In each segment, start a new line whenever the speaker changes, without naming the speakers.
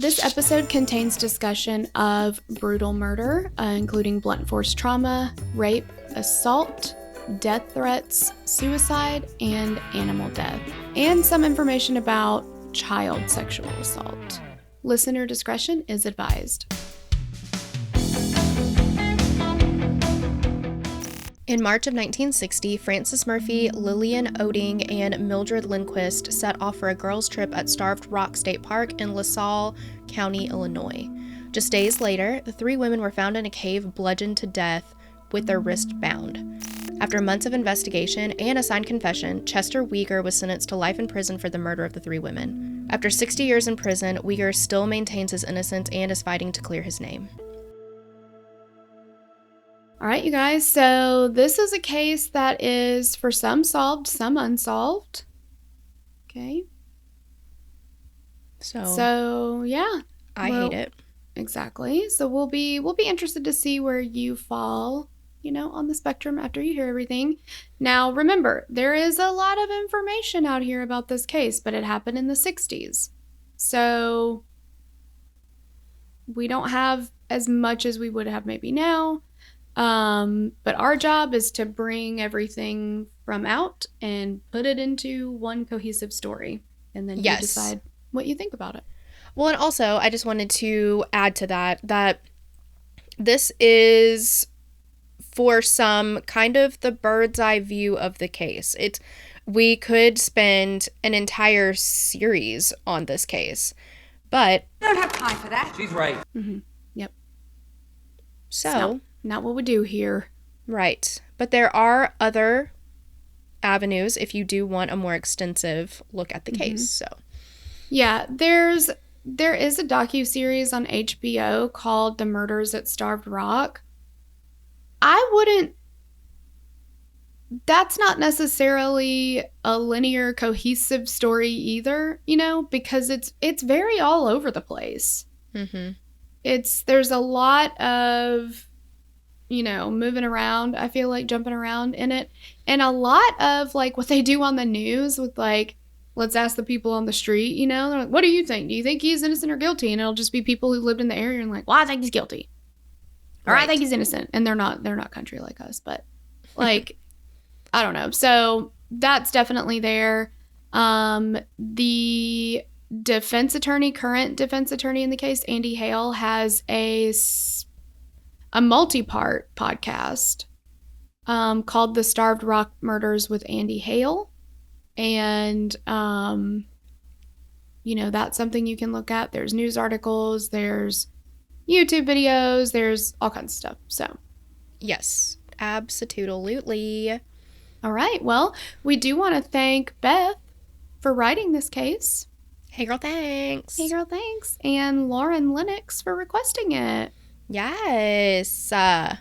This episode contains discussion of brutal murder, including blunt force trauma, rape, assault, death threats, suicide, and animal death, and some information about child sexual assault. Listener discretion is advised.
In March of 1960, Frances Murphy, Lillian Oetting, and Mildred Lindquist set off for a girls' trip at Starved Rock State Park in LaSalle County, Illinois. Just days later, the three women were found in a cave bludgeoned to death with their wrists bound. After months of investigation and a signed confession, Chester Weger was sentenced to life in prison for the murder of the three women. After 60 years in prison, Weger still maintains his innocence and is fighting to clear his name.
All right, you guys, so this is a case that is for some solved, some unsolved. Okay. So yeah.
I hate it.
Exactly. So we'll be interested to see where you fall, on the spectrum after you hear everything. Now, remember, there is a lot of information out here about this case, but it happened in the 60s. So we don't have as much as we would have maybe now. But our job is to bring everything from out and put it into one cohesive story. And then you decide what you think about it.
Well, and also, I just wanted to add to that this is for some kind of the bird's eye view of the case. We could spend an entire series on this case, but
I don't have time for that.
She's right.
Mm-hmm. Yep.
So
not what we do here.
Right. But there are other avenues if you do want a more extensive look at the case. So
yeah, there is a docuseries on HBO called The Murders at Starved Rock. That's not necessarily a linear, cohesive story either, because it's very all over the place.
Mm-hmm.
There's a lot of, moving around, I feel like jumping around in it. And a lot of like what they do on the news with like, let's ask the people on the street, they're like, what do you think? Do you think he's innocent or guilty? And it'll just be people who lived in the area and like, well, I think he's guilty. Or I think he's innocent. And they're not country like us, but like, I don't know. So that's definitely there. The current defense attorney in the case, Andy Hale, has a multi-part podcast called The Starved Rock Murders with Andy Hale. And, that's something you can look at. There's news articles, there's YouTube videos, there's all kinds of stuff. So,
yes, absolutely.
All right. Well, we do want to thank Beth for writing this case.
Hey, girl, thanks.
Hey, girl, thanks. And Lauren Lennox for requesting it.
Yes.
All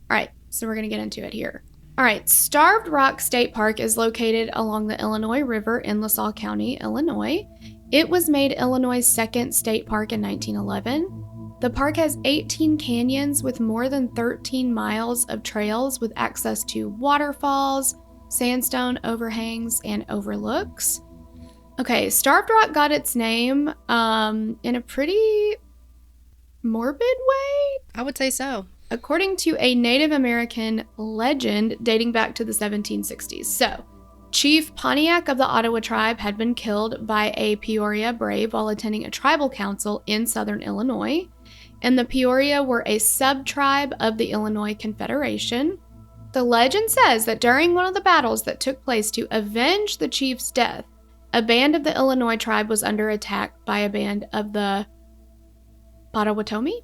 right. So we're going to get into it here. All right. Starved Rock State Park is located along the Illinois River in LaSalle County, Illinois. It was made Illinois' second state park in 1911. The park has 18 canyons with more than 13 miles of trails with access to waterfalls, sandstone overhangs, and overlooks. Okay, Starved Rock got its name in a pretty morbid way.
I would say so.
According to a Native American legend dating back to the 1760s. So, Chief Pontiac of the Ottawa tribe had been killed by a Peoria brave while attending a tribal council in southern Illinois. And the Peoria were a sub-tribe of the Illinois Confederation. The legend says that during one of the battles that took place to avenge the chief's death, a band of the Illinois tribe was under attack by a band of the Potawatomi?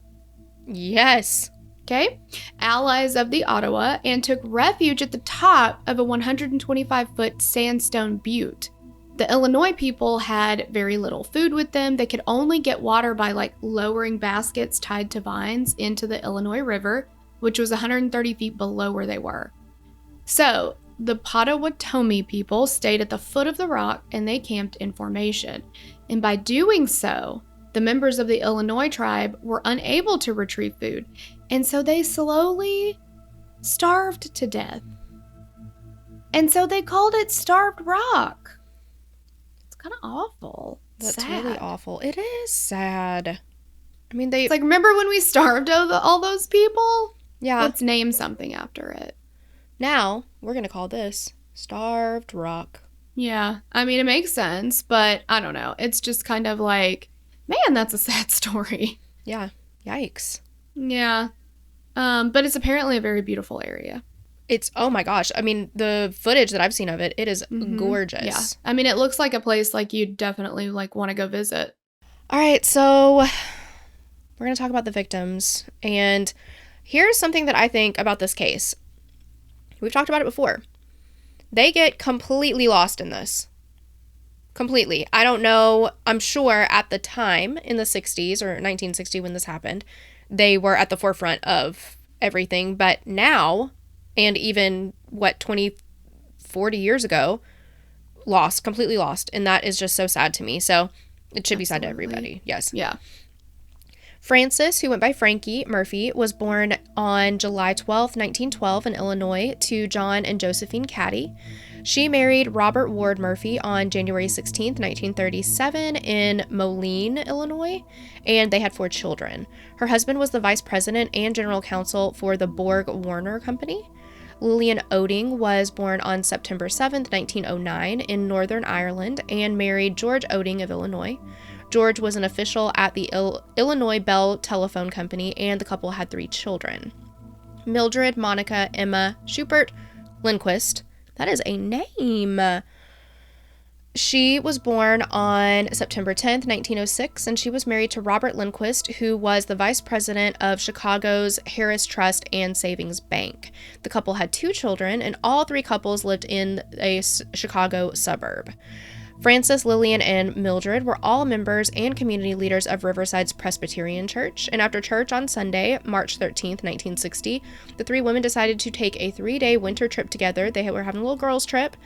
Yes.
Okay. Allies of the Ottawa, and took refuge at the top of a 125-foot sandstone butte. The Illinois people had very little food with them. They could only get water by lowering baskets tied to vines into the Illinois River, which was 130 feet below where they were. So the Potawatomi people stayed at the foot of the rock and they camped in formation. And by doing so, the members of the Illinois tribe were unable to retrieve food. And so they slowly starved to death. And so they called it Starved Rock. It's kind of awful.
That's
sad.
really awful. It is sad. I mean,
It's like, remember when we starved all those people?
Yeah.
Let's name something after it.
Now, we're going to call this Starved Rock.
Yeah. I mean, it makes sense, but I don't know. It's just kind of like, man, that's a sad story.
Yeah. Yikes.
Yeah. But it's apparently a very beautiful area.
It's, oh my gosh. I mean, the footage that I've seen of it, it is gorgeous.
Yeah. I mean, it looks like a place like you'd definitely like want to go visit.
All right. So we're going to talk about the victims. And here's something that I think about this case. We've talked about it before. They get completely lost in this. Completely. I don't know. I'm sure at the time in the 60s or 1960 when this happened, they were at the forefront of everything. But now, and even 20, 40 years ago, lost, completely lost. And that is just so sad to me. So it should be sad to everybody. Yes.
Yeah.
Frances, who went by Frankie Murphy, was born on July 12, 1912 in Illinois to John and Josephine Caddy. She married Robert Ward Murphy on January 16, 1937 in Moline, Illinois, and they had 4 children. Her husband was the vice president and general counsel for the Borg Warner Company. Lillian Oetting was born on September 7, 1909 in Northern Ireland and married George Oetting of Illinois. George was an official at the Illinois Bell Telephone Company, and the couple had 3 children. Mildred Monica Emma Schubert Lindquist. That is a name. She was born on September 10th, 1906, and she was married to Robert Lindquist, who was the vice president of Chicago's Harris Trust and Savings Bank. The couple had 2 children, and all 3 couples lived in a Chicago suburb. Frances, Lillian, and Mildred were all members and community leaders of Riverside's Presbyterian Church, and after church on Sunday, March 13th, 1960, the 3 women decided to take a 3-day winter trip together. They were having a little girls' trip,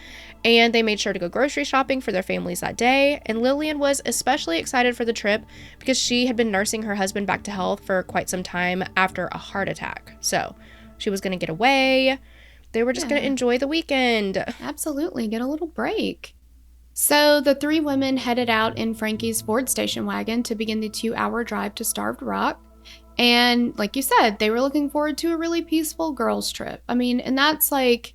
and they made sure to go grocery shopping for their families that day, and Lillian was especially excited for the trip because she had been nursing her husband back to health for quite some time after a heart attack. So she was going to get away. They were just going to enjoy the weekend.
Absolutely. Get a little break. So the 3 women headed out in Frankie's Ford station wagon to begin the 2-hour drive to Starved Rock. And like you said, they were looking forward to a really peaceful girls' trip. I mean, and that's like,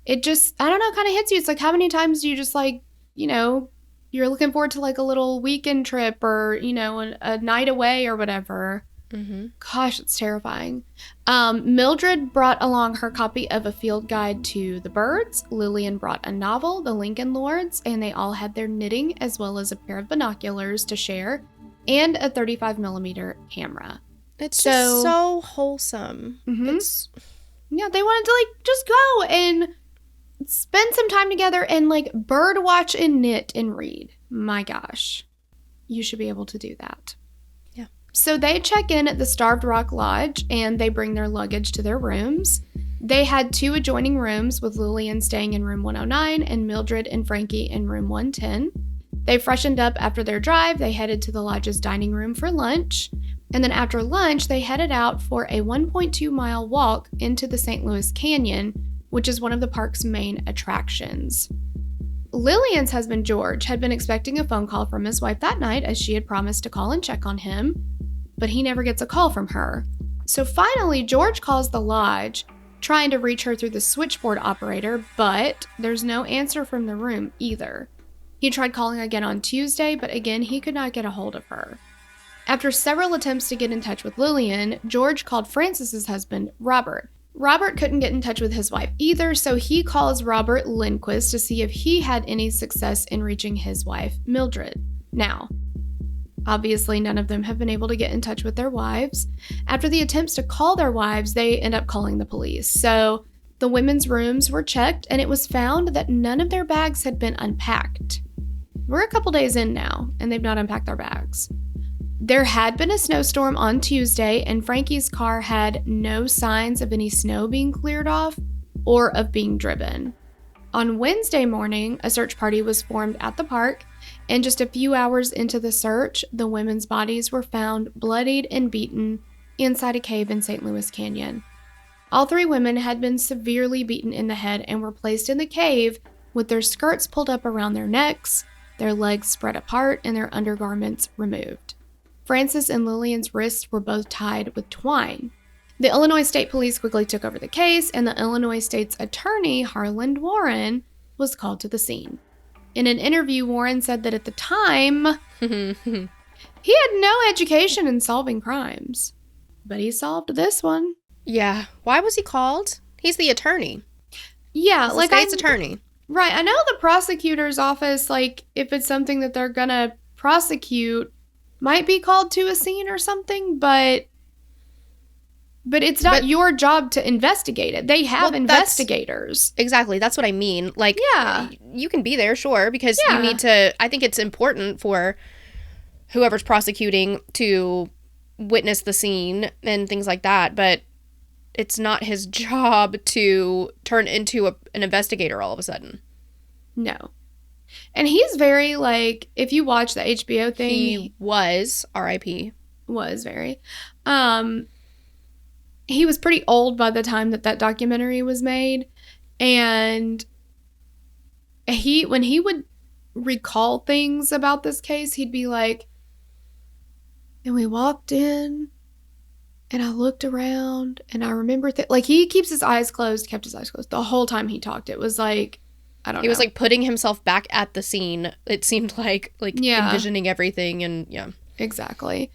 it just, I don't know, kind of hits you. It's like, how many times do you just like, you know, you're looking forward to like a little weekend trip or, you know, a night away or whatever.
Mm-hmm.
Gosh, it's terrifying. Mildred brought along her copy of a field guide to the birds. Lillian brought a novel, The Lincoln Lords, and they all had their knitting as well as a pair of binoculars to share and a 35mm camera.
It's just so wholesome.
Mm-hmm. Yeah, they wanted to like just go and spend some time together and like bird watch and knit and read. My gosh, you should be able to do that. So they check in at the Starved Rock Lodge and they bring their luggage to their rooms. They had 2 adjoining rooms with Lillian staying in room 109 and Mildred and Frankie in room 110. They freshened up after their drive. They headed to the lodge's dining room for lunch. And then after lunch, they headed out for a 1.2-mile walk into the St. Louis Canyon, which is one of the park's main attractions. Lillian's husband, George, had been expecting a phone call from his wife that night as she had promised to call and check on him, but he never gets a call from her. So finally, George calls the lodge, trying to reach her through the switchboard operator, but there's no answer from the room either. He tried calling again on Tuesday, but again, he could not get a hold of her. After several attempts to get in touch with Lillian, George called Frances's husband, Robert. Robert couldn't get in touch with his wife either, so he calls Robert Lindquist to see if he had any success in reaching his wife, Mildred. Now, obviously, none of them have been able to get in touch with their wives. After the attempts to call their wives, they end up calling the police. So the women's rooms were checked, and it was found that none of their bags had been unpacked. We're a couple days in now, and they've not unpacked their bags. There had been a snowstorm on Tuesday, and Frankie's car had no signs of any snow being cleared off or of being driven. On Wednesday morning, a search party was formed at the park, and just a few hours into the search, the women's bodies were found bloodied and beaten inside a cave in St. Louis Canyon. All 3 women had been severely beaten in the head and were placed in the cave with their skirts pulled up around their necks, their legs spread apart, and their undergarments removed. Frances and Lillian's wrists were both tied with twine. The Illinois State Police quickly took over the case, and the Illinois State's attorney, Harland Warren, was called to the scene. In an interview, Warren said that at the time, he had no education in solving crimes. But he solved this one.
Yeah. Why was he called? He's the attorney.
Yeah,
He's the state's attorney.
Right. I know the prosecutor's office, like, if it's something that they're gonna prosecute, might be called to a scene or something, but it's not your job to investigate it. They have investigators.
Exactly. That's what I mean. Like,
yeah,
you can be there, sure, because you need to, I think it's important for whoever's prosecuting to witness the scene and things like that, but it's not his job to turn into an investigator all of a sudden.
No. And he's very, like, if you watch the HBO thing...
He was, R.I.P.
Was very. He was pretty old by the time that documentary was made. And when he would recall things about this case, he'd be like, and we walked in, and I looked around, and I remember... like, he kept his eyes closed the whole time he talked. It was like... I don't know.
He was, like, putting himself back at the scene. It seemed like envisioning everything, and yeah.
Exactly.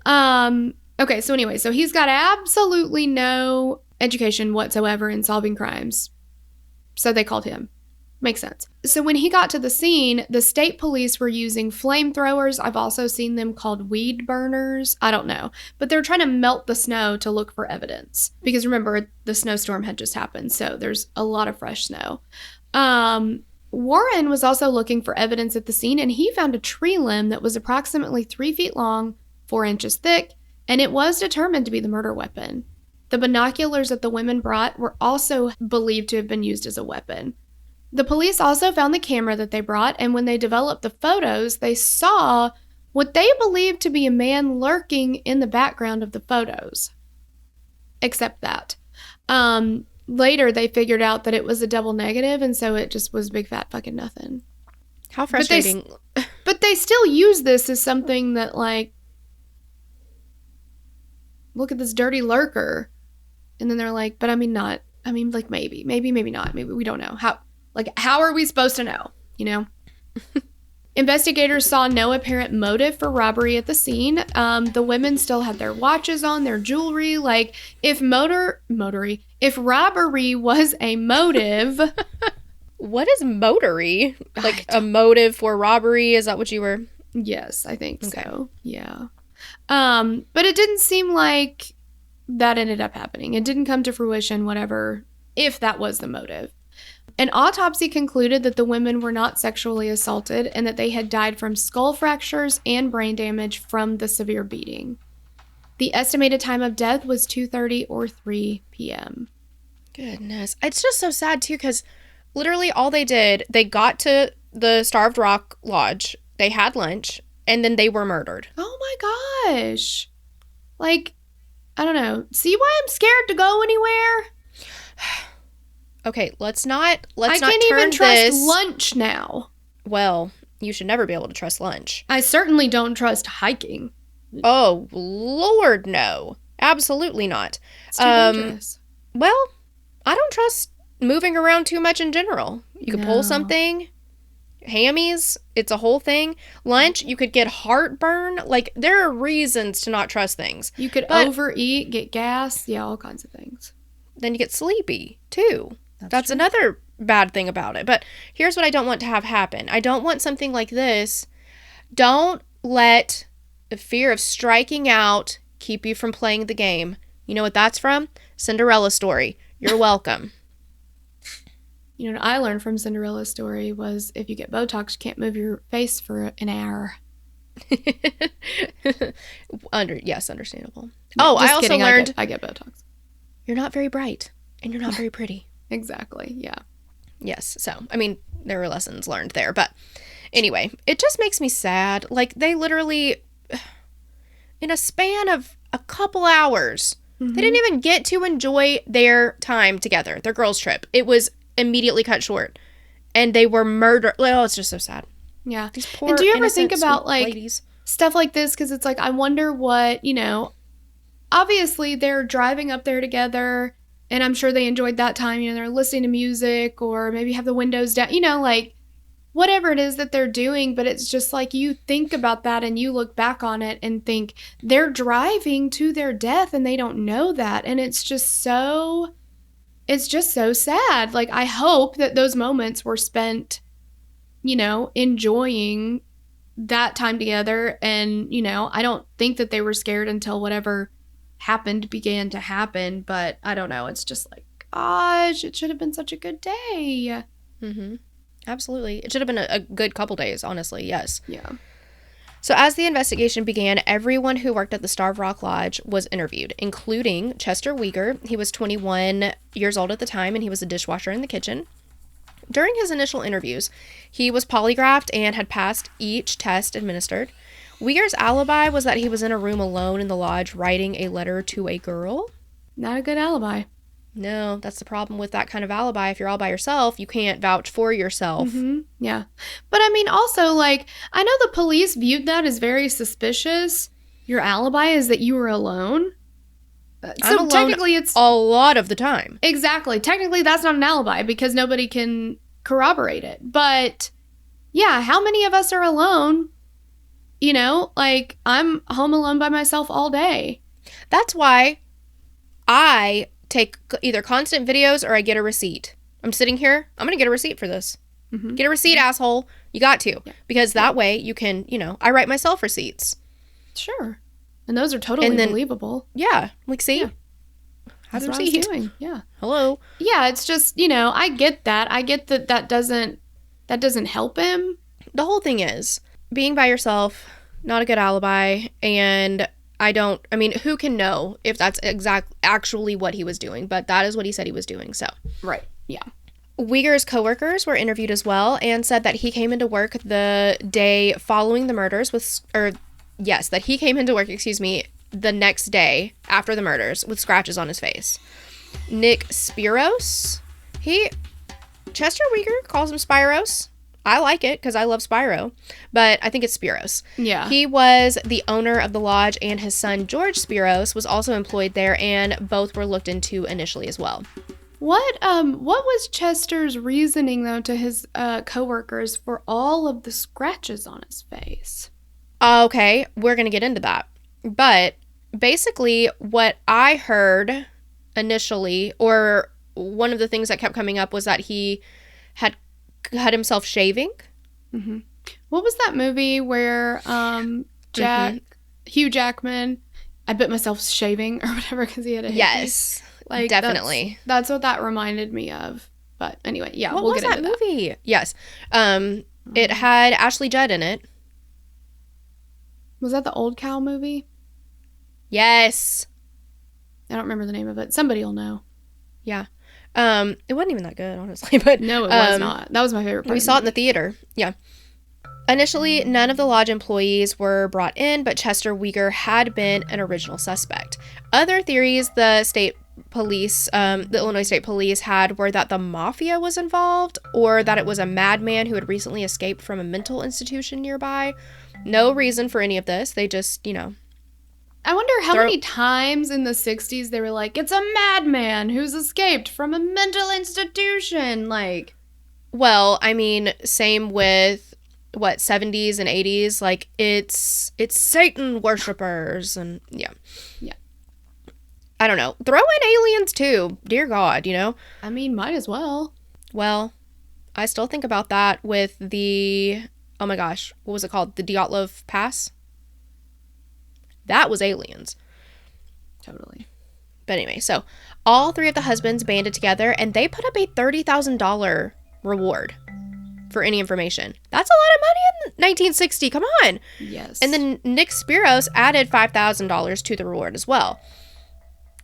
Okay, so anyway, so he's got absolutely no education whatsoever in solving crimes. So they called him. Makes sense. So when he got to the scene, the state police were using flamethrowers. I've also seen them called weed burners. I don't know. But they're trying to melt the snow to look for evidence. Because remember, the snowstorm had just happened, so there's a lot of fresh snow. Warren was also looking for evidence at the scene, and he found a tree limb that was approximately 3 feet long, 4 inches thick, and it was determined to be the murder weapon. The binoculars that the women brought were also believed to have been used as a weapon. The police also found the camera that they brought, and when they developed the photos, they saw what they believed to be a man lurking in the background of the photos. Except that. Later, they figured out that it was a double negative, and so it just was big fat fucking nothing.
How frustrating.
But they still use this as something that, like, look at this dirty lurker. And then they're like, but I mean, not. I mean, like, maybe not. Maybe we don't know. How are we supposed to know? You know? Investigators saw no apparent motive for robbery at the scene. The women still had their watches on, their jewelry. Like, if robbery was a motive...
What is motory? Like, a motive for robbery? Is that what you were...
Yes, I think so. Yeah. But it didn't seem like that ended up happening. It didn't come to fruition, whatever, if that was the motive. An autopsy concluded that the women were not sexually assaulted and that they had died from skull fractures and brain damage from the severe beating. The estimated time of death was 2:30 or 3 p.m.
Goodness. It's just so sad, too, because literally all they did, they got to the Starved Rock Lodge, they had lunch, and then they were murdered.
Oh my gosh. Like, I don't know. See why I'm scared to go anywhere?
Okay, let's not
I can't even trust lunch now.
Well, you should never be able to trust lunch.
I certainly don't trust hiking.
Oh, Lord, no. Absolutely not.
It's too dangerous.
Well, I don't trust moving around too much in general. You could pull something. Hammies, it's a whole thing. Lunch, you could get heartburn. Like, there are reasons to not trust things.
You could overeat, get gas. Yeah, all kinds of things.
Then you get sleepy, too. That's another bad thing about it. But here's what I don't want to have happen. I don't want something like this. Don't let the fear of striking out keep you from playing the game. You know what that's from? Cinderella story. You're welcome.
You know what I learned from Cinderella's story was if you get Botox, you can't move your face for an hour.
Yes, understandable.
No, I also learned I get Botox.
You're not very bright and you're not very pretty.
Exactly, yeah.
Yes, so, I mean, there were lessons learned there. But anyway, it just makes me sad. Like, they literally, in a span of a couple hours, they didn't even get to enjoy their time together, their girls' trip. It was immediately cut short. And they were murdered. Oh, it's just so sad.
Yeah.
These poor
and do you ever
innocent,
think about,
sweet
like,
ladies.
stuff like this? Because it's like, I wonder what, obviously they're driving up there together, and I'm sure they enjoyed that time. They're listening to music, or maybe have the windows down, like, whatever it is that they're doing. But it's just like, you think about that and you look back on it and think they're driving to their death and they don't know that. And it's just so sad. Like, I hope that those moments were spent, enjoying that time together. And, I don't think that they were scared until whatever happened began to happen. But I don't know. It's just like, gosh, it should have been such a good day.
Mm-hmm. Absolutely. It should have been a good couple days, honestly. Yes.
Yeah.
So as the investigation began, everyone who worked at the Starved Rock Lodge was interviewed, including Chester Weger. He was 21 years old at the time, and he was a dishwasher in the kitchen. During his initial interviews, he was polygraphed and had passed each test administered. Weger's alibi was that he was in a room alone in the lodge writing a letter to a girl.
Not a good alibi.
No, that's the problem with that kind of alibi. If you're all by yourself, you can't vouch for yourself.
Mm-hmm. Yeah. But I mean, also, like, I know the police viewed that as very suspicious. Your alibi is that you were alone.
I'm alone technically it's a lot of the time.
Exactly. Technically, that's not an alibi because nobody can corroborate it. But yeah, how many of us are alone? Like, I'm home alone by myself all day.
That's why I take either constant videos or I get a receipt. I'm sitting here. I'm going to get a receipt for this. Mm-hmm. Get a receipt, asshole. You got to. Yeah. Because that way you can, I write myself receipts.
Sure. And those are totally believable.
Yeah. Like, see? Yeah.
That's what I was doing. Yeah.
Hello.
Yeah, it's just, I get that. I get that doesn't help him.
The whole thing is being by yourself, not a good alibi, and who can know if that's actually what he was doing, but that is what he said he was doing, so.
Right, yeah.
Weger's coworkers were interviewed as well and said that he came into work the day following the murders that he came into work, the next day after the murders with scratches on his face. Nick Spiros, Chester Weger calls him Spiros. I like it because I love Spyro, but I think it's Spiros.
Yeah.
He was the owner of the lodge, and his son, George Spiros, was also employed there, and both were looked into initially as well.
What was Chester's reasoning, though, to his coworkers for all of the scratches on his face?
Okay, we're going to get into that. But basically, what I heard initially, or one of the things that kept coming up, was that he had cut himself shaving.
Mm-hmm. What was that movie where Hugh Jackman, I bit myself shaving or whatever because he had a hickey?
Yes, like definitely.
That's what that reminded me of. But anyway, yeah,
we'll get into that. What was that movie? Yes, it had Ashley Judd in it.
Was that the Old Cow movie?
Yes.
I don't remember the name of it. Somebody will know.
Yeah. It wasn't even that good, honestly, but
no, it was not. That was my favorite part.
We saw it in the theater. Yeah. Initially, none of the lodge employees were brought in, but Chester Weger had been an original suspect. Other theories the state police, the Illinois State Police had were that the mafia was involved, or that it was a madman who had recently escaped from a mental institution nearby. No reason for any of this. They just,
I wonder how many times in the 60s they were like, it's a madman who's escaped from a mental institution. Like,
well, same with 70s and 80s. Like, it's Satan worshipers, and yeah. I don't know. Throw in aliens too. Dear God,
might as well.
Well, I still think about that with the, oh my gosh, what was it called? The Dyatlov Pass? That was aliens.
Totally.
But anyway, so all three of the husbands banded together and they put up a $30,000 reward for any information. That's a lot of money in 1960. Come on.
Yes.
And then Nick Spiros added $5,000 to the reward as well.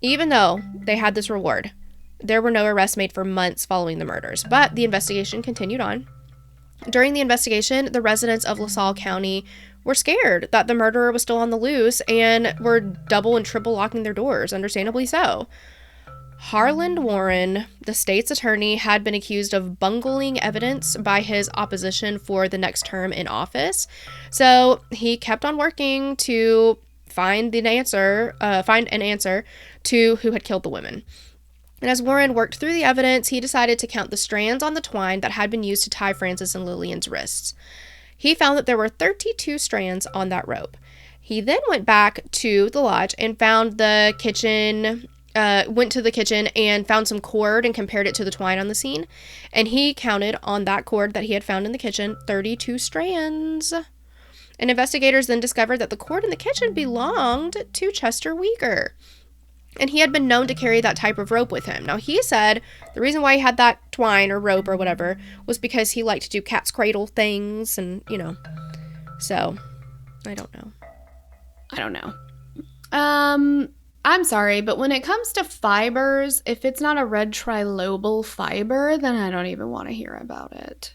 Even though they had this reward, there were no arrests made for months following the murders, but the investigation continued on. During the investigation, the residents of LaSalle County were scared that the murderer was still on the loose and were double and triple locking their doors, understandably so. Harlan Warren, the state's attorney, had been accused of bungling evidence by his opposition for the next term in office. So he kept on working to find an answer to who had killed the women. And as Warren worked through the evidence, he decided to count the strands on the twine that had been used to tie Frances and Lillian's wrists. He found that there were 32 strands on that rope. He then went back to the lodge and went to the kitchen and found some cord and compared it to the twine on the scene. And he counted on that cord that he had found in the kitchen 32 strands. And investigators then discovered that the cord in the kitchen belonged to Chester Weger. And he had been known to carry that type of rope with him. Now, he said the reason why he had that twine or rope or whatever was because he liked to do cat's cradle things and, So, I don't know.
I'm sorry, but when it comes to fibers, if it's not a red trilobal fiber, then I don't even want to hear about it.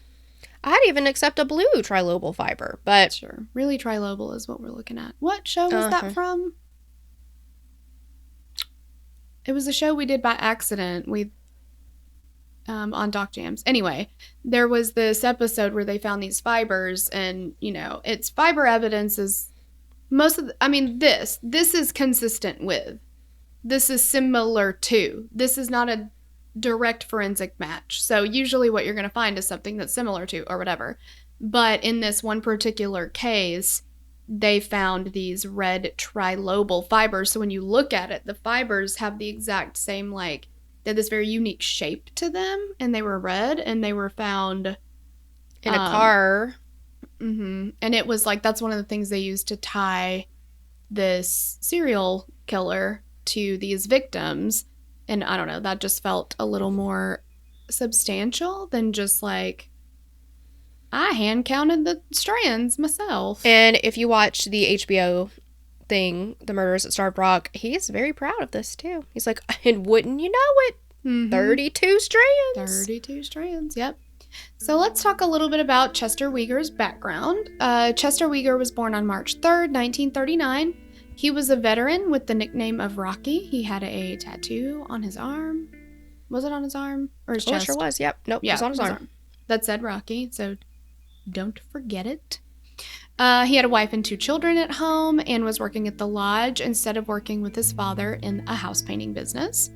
I'd even accept a blue trilobal fiber, but...
Sure. Really, trilobal is what we're looking at. What show was that from? It was a show we did by accident. On Doc Jams. Anyway, there was this episode where they found these fibers, and, it's fiber evidence is... this is consistent with. This is similar to. This is not a direct forensic match. So usually what you're going to find is something that's similar to or whatever. But in this one particular case, they found these red trilobal fibers. So when you look at it, the fibers have the exact same, they had this very unique shape to them, and they were red, and they were found
in a car.
Mm-hmm. And it was that's one of the things they used to tie this serial killer to these victims. And I don't know, that just felt a little more substantial than just I hand counted the strands myself.
And if you watch the HBO thing, The Murders at Starved Rock, he's very proud of this too. He's like, and wouldn't you know it? Mm-hmm. 32 strands.
32 strands, yep. So let's talk a little bit about Chester Weger's background. Chester Weger was born on March 3rd, 1939. He was a veteran with the nickname of Rocky. He had a tattoo on his arm. Was it on his arm? Or his chest?
It sure was, yep. Nope, it was on his arm.
That said Rocky, so don't forget it. He had a wife and 2 children at home and was working at the lodge instead of working with his father in a house painting business.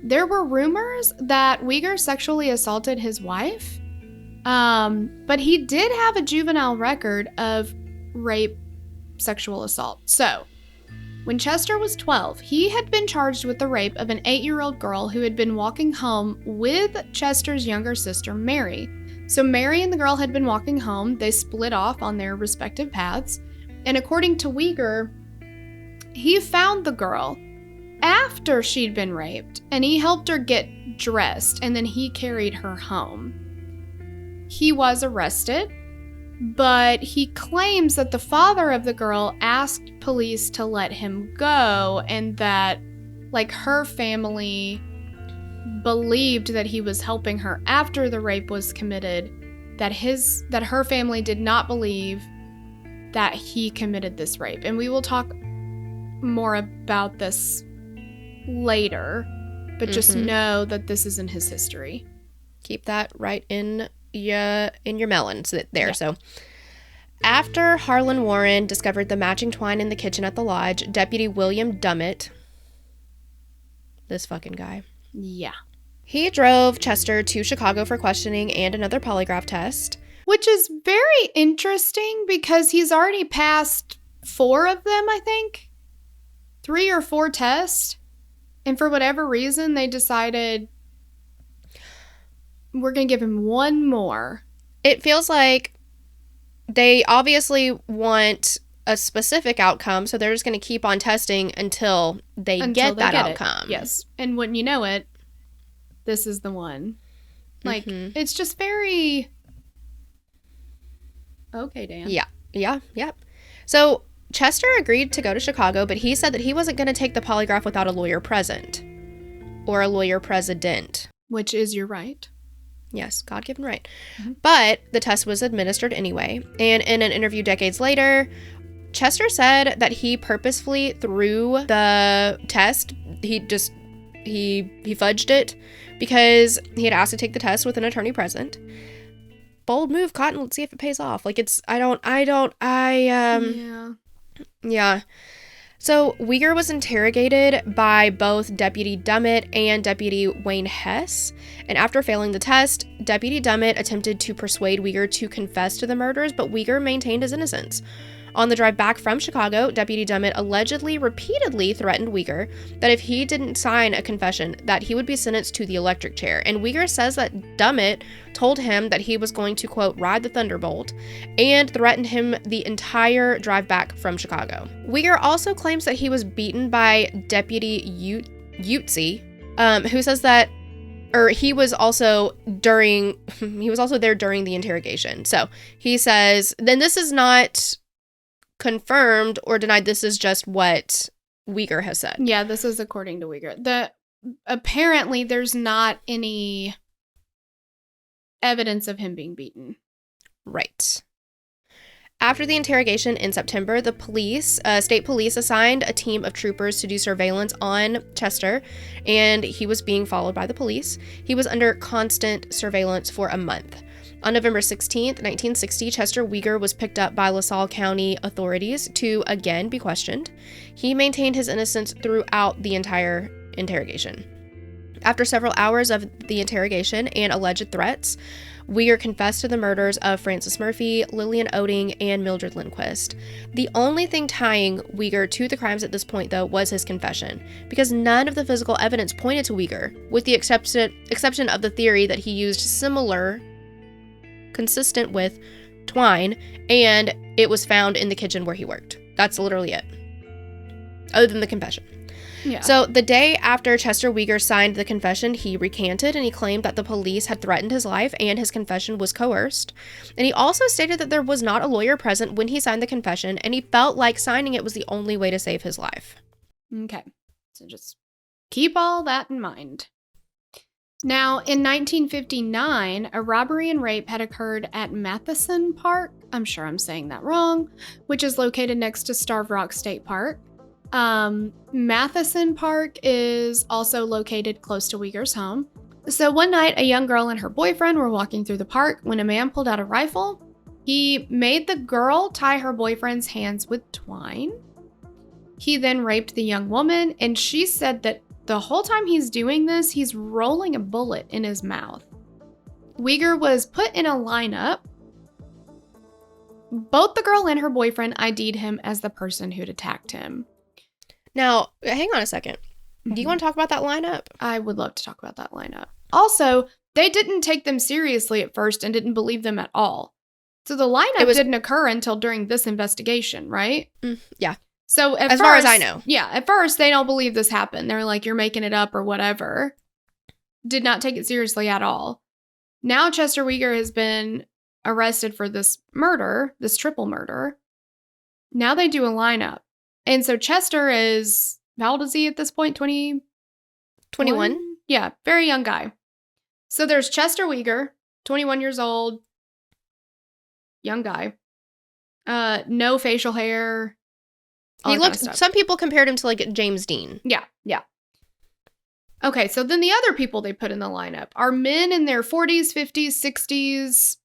There were rumors that Weger sexually assaulted his wife. But he did have a juvenile record of rape, sexual assault. So, when Chester was 12, he had been charged with the rape of an 8-year-old girl who had been walking home with Chester's younger sister, Mary. So Mary and the girl had been walking home. They split off on their respective paths. And according to Weger, he found the girl after she'd been raped, and he helped her get dressed, and then he carried her home. He was arrested, but he claims that the father of the girl asked police to let him go, and that, her family believed that he was helping her after the rape was committed, that her family did not believe that he committed this rape. And we will talk more about this later, but just know that this isn't his history.
Keep that right in your melons there. Yeah. So after Harlan Warren discovered the matching twine in the kitchen at the lodge, Deputy William Dummett, this fucking guy, he drove Chester to Chicago for questioning and another polygraph test,
which is very interesting because he's already passed 4 of them, I think 3 or 4 tests, and for whatever reason they decided we're going to give him one more.
It feels like they obviously want a specific outcome, so they're just going to keep on testing until they get that outcome.
Yes. And when you know it, this is the one. It's just very... Okay, Dan.
Yeah. So Chester agreed to go to Chicago, but he said that he wasn't going to take the polygraph without a lawyer present. Or a lawyer president.
Which is your right.
Yes, God-given right. Mm-hmm. But the test was administered anyway. And in an interview decades later, Chester said that he purposefully threw the test. He just He fudged it because he had asked to take the test with an attorney present. Bold move, Cotton. Let's see if it pays off. Like, yeah. So Weger was interrogated by both Deputy Dummett and Deputy Wayne Hess, and after failing the test, Deputy Dummett attempted to persuade Weger to confess to the murders, but Weger maintained his innocence. On the drive back from Chicago, Deputy Dummett allegedly repeatedly threatened Weger that if he didn't sign a confession, that he would be sentenced to the electric chair. And Weger says that Dummett told him that he was going to, quote, ride the Thunderbolt, and threatened him the entire drive back from Chicago. Weger also claims that he was beaten by Deputy Utzi, who says that he was also there during the interrogation. So he says, then this is not confirmed or denied, this is just what Weger has said.
Yeah, this is according to Weger. Apparently there's not any evidence of him being beaten.
Right. After the interrogation in September, the state police assigned a team of troopers to do surveillance on Chester, and he was being followed by the police. He was under constant surveillance for a month. On November 16th, 1960, Chester Weger was picked up by LaSalle County authorities to again be questioned. He maintained his innocence throughout the entire interrogation. After several hours of the interrogation and alleged threats, Weger confessed to the murders of Frances Murphy, Lillian Oetting, and Mildred Lindquist. The only thing tying Weger to the crimes at this point, though, was his confession, because none of the physical evidence pointed to Weger, with the exception of the theory that he used consistent with twine, and it was found in the kitchen where he worked. That's literally it, other than the confession.
Yeah.
So the day after Chester Weger signed the confession, he recanted, and he claimed that the police had threatened his life and his confession was coerced. And he also stated that there was not a lawyer present when he signed the confession, and he felt like signing it was the only way to save his life.
Okay, so just keep all that in mind. Now, in 1959, a robbery and rape had occurred at Matheson Park. I'm sure I'm saying that wrong, which is located next to Starved Rock State Park. Matheson Park is also located close to Weger's home. So one night, a young girl and her boyfriend were walking through the park when a man pulled out a rifle. He made the girl tie her boyfriend's hands with twine. He then raped the young woman, and she said that the whole time he's doing this, he's rolling a bullet in his mouth. Weger was put in a lineup. Both the girl and her boyfriend ID'd him as the person who'd attacked him.
Now, hang on a second. Do you want to talk about that lineup?
I would love to talk about that lineup. Also, they didn't take them seriously at first and didn't believe them at all. So the lineup didn't occur until during this investigation, right?
Yeah.
So
as far as I know.
Yeah, at first they don't believe this happened. They're like, you're making it up or whatever. Did not take it seriously at all. Now Chester Weger has been arrested for this murder, this triple murder. Now they do a lineup. And so Chester is, how old is he at this point? 21? Yeah, very young guy. So there's Chester Weger, 21 years old, young guy. No facial hair.
He looked, some people compared him to like James Dean.
Yeah. Okay, so then the other people they put in the lineup are men in their 40s, 50s, 60s.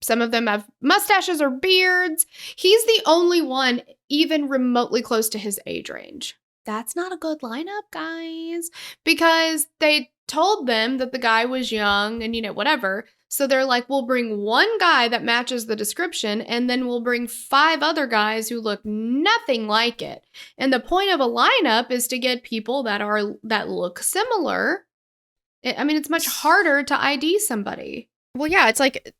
Some of them have mustaches or beards. He's the only one even remotely close to his age range. That's not a good lineup, guys, because they told them that the guy was young and, whatever. So they're like, we'll bring one guy that matches the description, and then we'll bring 5 other guys who look nothing like it. And the point of a lineup is to get people that look similar. It's much harder to ID somebody.
Well, yeah, it's like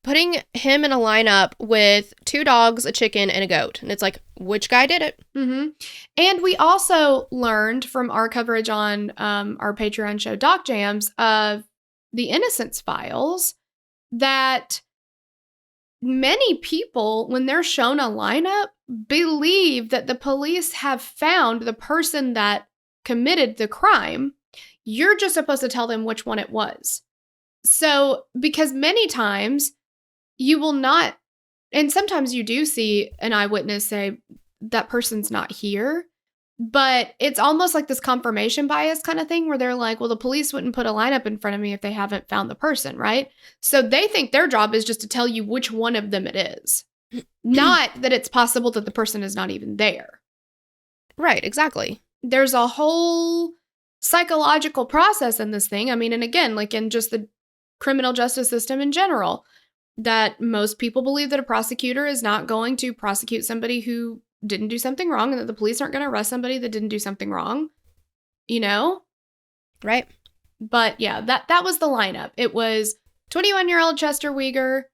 putting him in a lineup with 2 dogs, a chicken, and a goat. And it's like, which guy did it?
Mm-hmm. And we also learned from our coverage on our Patreon show, Doc Jams, of the Innocence Files, that many people, when they're shown a lineup, believe that the police have found the person that committed the crime. You're just supposed to tell them which one it was. So, because many times you will not, and sometimes you do see an eyewitness say, that person's not here. But it's almost like this confirmation bias kind of thing where they're like, well, the police wouldn't put a lineup in front of me if they haven't found the person, right? So they think their job is just to tell you which one of them it is, not that it's possible that the person is not even there.
Right, exactly.
There's a whole psychological process in this thing. I mean, and again, like in just the criminal justice system in general, that most people believe that a prosecutor is not going to prosecute somebody who didn't do something wrong, and that the police aren't going to arrest somebody that didn't do something wrong, you know?
Right.
But yeah, that was the lineup. It was 21-year-old Chester Weger,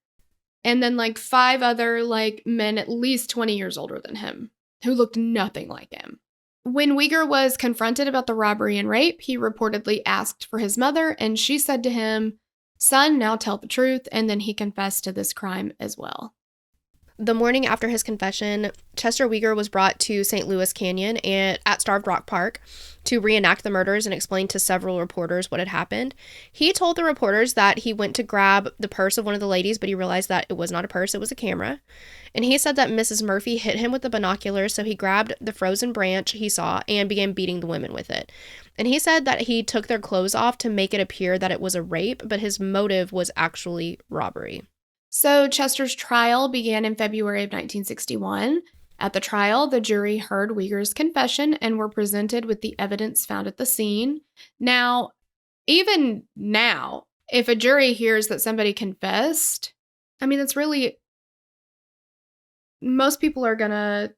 and then like 5 other like men at least 20 years older than him who looked nothing like him. When Weger was confronted about the robbery and rape, he reportedly asked for his mother, and she said to him, "Son, now tell the truth," and then he confessed to this crime as well.
The morning after his confession, Chester Weger was brought to St. Louis Canyon and at Starved Rock Park to reenact the murders and explain to several reporters what had happened. He told the reporters that he went to grab the purse of one of the ladies, but he realized that it was not a purse, it was a camera. And he said that Mrs. Murphy hit him with the binoculars, so he grabbed the frozen branch he saw and began beating the women with it. And he said that he took their clothes off to make it appear that it was a rape, but his motive was actually robbery.
So Chester's trial began in February of 1961. At the trial, the jury heard Weger's confession and were presented with the evidence found at the scene. Now, even now, if a jury hears that somebody confessed, I mean, that's really, most people are gonna,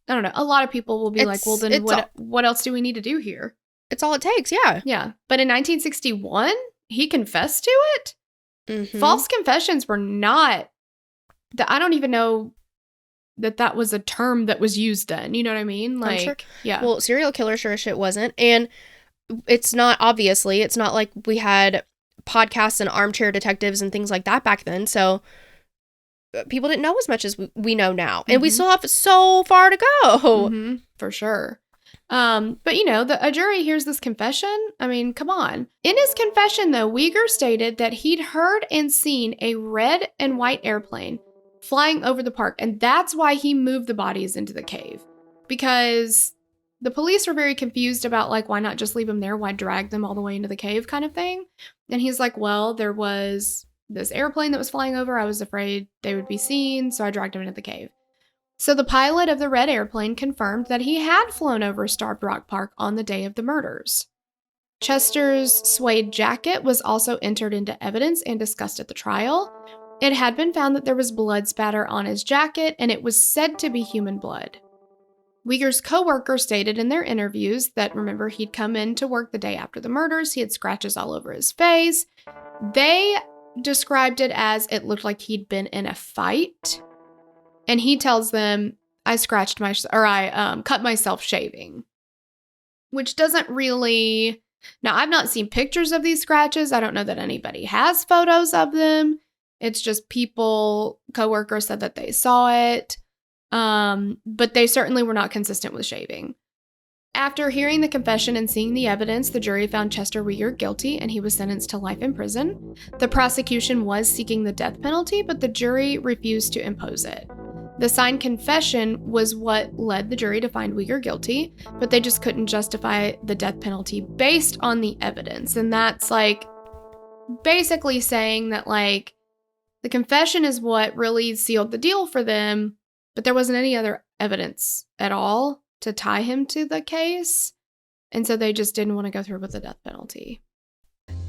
I don't know, a lot of people will be like, well, then what else do we need to do here?
It's all it takes, yeah.
Yeah. But in 1961, he confessed to it?
Mm-hmm.
False confessions were not, I don't even know that was a term that was used then. You know what I mean? Like,
sure.
Yeah.
Well, serial killer sure as shit wasn't. And it's not like we had podcasts and armchair detectives and things like that back then. So people didn't know as much as we know now. And we still have so far to go.
Mm-hmm. For sure. But you know, a jury hears this confession. I mean, come on. In his confession, though, Weger stated that he'd heard and seen a red and white airplane flying over the park, and that's why he moved the bodies into the cave. Because the police were very confused about, like, why not just leave them there? Why drag them all the way into the cave kind of thing? And he's like, well, there was this airplane that was flying over. I was afraid they would be seen, so I dragged them into the cave. So the pilot of the red airplane confirmed that he had flown over Starved Rock Park on the day of the murders. Chester's suede jacket was also entered into evidence and discussed at the trial. It had been found that there was blood spatter on his jacket, and it was said to be human blood. Weger's co-worker stated in their interviews that, remember, he'd come in to work the day after the murders. He had scratches all over his face. They described it as it looked like he'd been in a fight. And he tells them, I cut myself shaving. Which doesn't really... Now, I've not seen pictures of these scratches. I don't know that anybody has photos of them. It's just coworkers said that they saw it. But they certainly were not consistent with shaving. After hearing the confession and seeing the evidence, the jury found Chester Weger guilty and he was sentenced to life in prison. The prosecution was seeking the death penalty, but the jury refused to impose it. The signed confession was what led the jury to find Weger guilty, but they just couldn't justify the death penalty based on the evidence. And that's like basically saying that like the confession is what really sealed the deal for them, but there wasn't any other evidence at all to tie him to the case. And so they just didn't want to go through with the death penalty.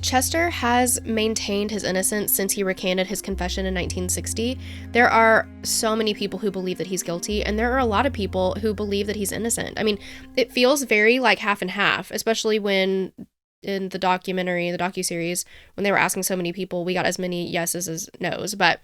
Chester has maintained his innocence since he recanted his confession in 1960. There are so many people who believe that he's guilty, and there are a lot of people who believe that he's innocent. I mean, it feels very like half and half, especially when in the docuseries, when they were asking so many people, we got as many yeses as nos. But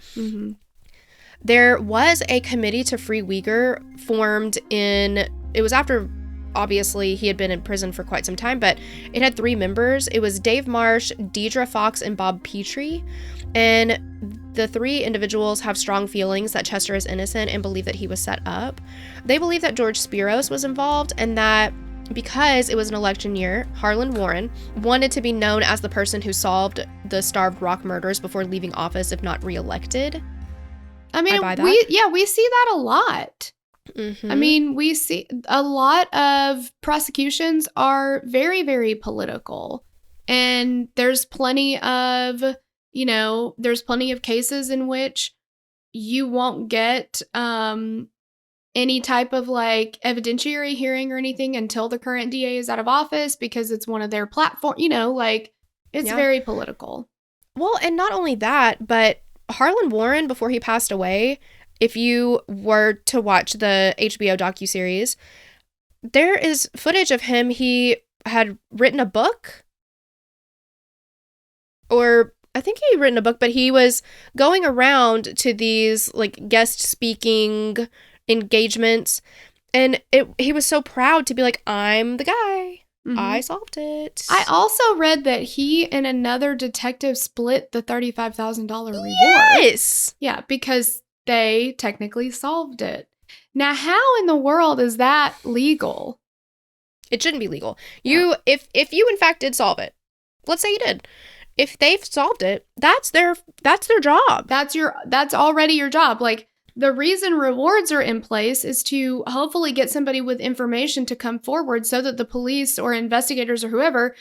there was a committee to free Weger formed it was after, obviously, he had been in prison for quite some time, but it had 3 members. It was Dave Marsh, Deidre Fox, and Bob Petrie. And the 3 individuals have strong feelings that Chester is innocent and believe that he was set up. They believe that George Spiros was involved and that because it was an election year, Harlan Warren wanted to be known as the person who solved the Starved Rock murders before leaving office if not reelected.
I mean, we see that a lot.
Mm-hmm.
I mean, we see a lot of prosecutions are very, very political. And there's plenty of, there's plenty of cases in which you won't get any type of like evidentiary hearing or anything until the current DA is out of office because it's one of their platform, it's very political.
Well, and not only that, but Harlan Warren, before he passed away, if you were to watch the HBO docuseries, there is footage of him. He had written a book, or I think he had written a book, but he was going around to these like guest speaking engagements, and he was so proud to be like, I'm the guy. Mm-hmm. I solved it.
I also read that he and another detective split the $35,000 reward.
Yes!
Yeah, because they technically solved it. Now, how in the world is that legal?
It shouldn't be legal. You, if you in fact did solve it, let's say you did. If they've solved it, that's their job.
That's already your job. Like, the reason rewards are in place is to hopefully get somebody with information to come forward so that the police or investigators or whoever,